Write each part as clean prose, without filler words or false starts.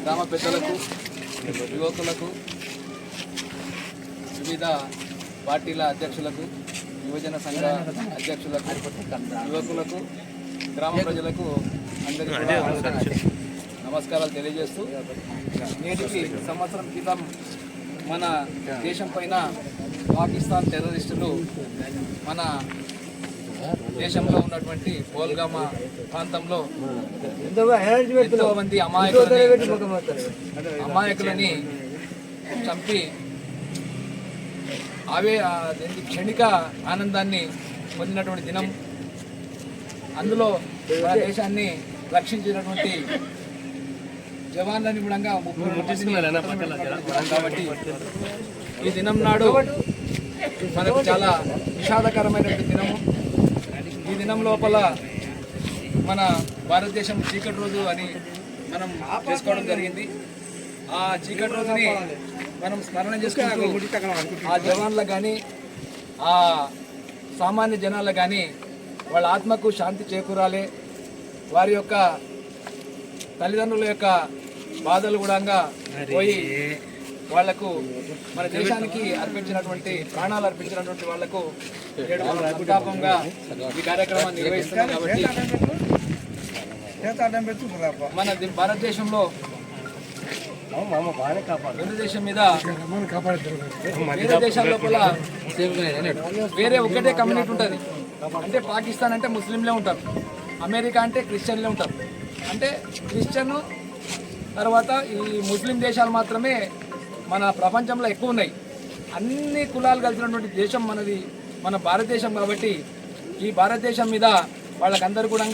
గ్రామ పెద్దలకు, యువకులకు, వివిధ పార్టీల అధ్యక్షులకు, యువజన సంఘ అధ్యక్షులకు, యువకులకు, గ్రామ ప్రజలకు అందరికీ నమస్కారాలు తెలియజేస్తూ, నేటికి సంవత్సరం క్రితం మన దేశం పైన పాకిస్తాన్ టెర్రరిస్టులు మన దేశంలో ఉన్నటువంటి పోల్గామా ప్రాంతంలో ఎంతో మంది అమాయకులని చంపి క్షణిక ఆనందాన్ని పొందినటువంటి దినం. అందులో మన దేశాన్ని రక్షించినటువంటి జవాన్లని కూడా కాబట్టి ఈ దినం నాడు మనకు చాలా విషాదకరమైనటువంటి దినము. ఈ దినం లోపల మన భారతదేశం చీకటి రోజు అని మనం చేసుకోవడం జరిగింది. ఆ చీకటి రోజుని మనం స్మరణ చేసుకుంటూ ఆ జవాన్లకు కానీ ఆ సామాన్య జనాలకు కానీ వాళ్ళ ఆత్మకు శాంతి చేకూరాలి, వారి యొక్క తల్లిదండ్రుల యొక్క బాధలు కూడా పోయి వాళ్లకు మన దేశానికి అర్పించినటువంటి ప్రాణాలు అర్పించినటువంటి వాళ్లకు సంతాపంగా ఈ కార్యక్రమాన్ని నిర్వహిస్తున్నాం. కాబట్టి మన భారతదేశంలో వేరే దేశం మీద వేరే దేశాల లోపల వేరే ఒకటే కమ్యూనిటీ ఉంటుంది. అంటే పాకిస్తాన్ అంటే ముస్లింలే ఉంటారు, అమెరికా అంటే క్రిస్టియన్లే ఉంటారు. అంటే క్రిస్టియన్ తర్వాత ఈ ముస్లిం దేశాలు మాత్రమే మన ప్రపంచంలో ఎక్కువ ఉన్నాయి. అన్ని కులాలు కలిసినటువంటి దేశం మనది, మన భారతదేశం. కాబట్టి ఈ భారతదేశం మీద వాళ్ళకందరూ కూడా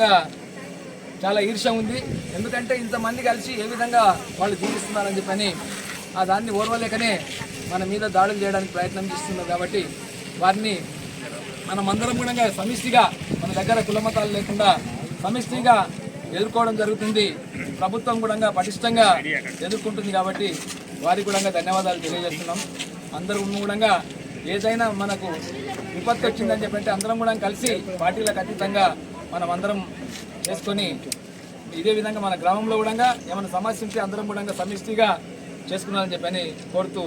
చాలా ఈర్ష్య ఉంది. ఎందుకంటే ఇంతమంది కలిసి ఏ విధంగా వాళ్ళు జీవిస్తున్నారని చెప్పని ఆ దాన్ని ఓర్వలేకనే మన మీద దాడులు చేయడానికి ప్రయత్నం చేస్తున్నారు. కాబట్టి వారిని మనమందరం కూడా సమిష్టిగా, మన దగ్గర కులమతాలు లేకుండా సమిష్టిగా ఎదుర్కోవడం జరుగుతుంది. ప్రభుత్వం కూడా పటిష్టంగా ఎదుర్కొంటుంది. కాబట్టి వారికి కూడా ధన్యవాదాలు తెలియజేస్తున్నాం. అందరూ కూడా ఏదైనా మనకు విపత్తు వచ్చిందని చెప్పంటే అందరం కూడా కలిసి పార్టీలకు అతీతంగా మనం అందరం చేసుకొని ఇదే విధంగా మన గ్రామంలో కూడా ఏమైనా సమస్య ఉంటే అందరం కూడా సమిష్టిగా చేసుకున్నారని చెప్పని కోరుతూ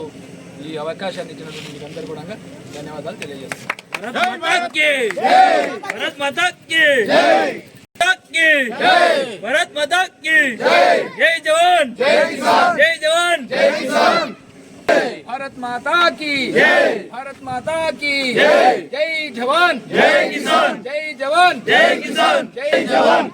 ఈ అవకాశాన్ని ఇచ్చినటువంటి మీకు అందరూ కూడా ధన్యవాదాలు తెలియజేస్తున్నాం. भारत माता की जय जवान जय किसान, जय जवान जय किसान, भारत माता की जय, भारत माता की जय, जय जवान जय किसान, जय जवान जय किसान, जय जवान।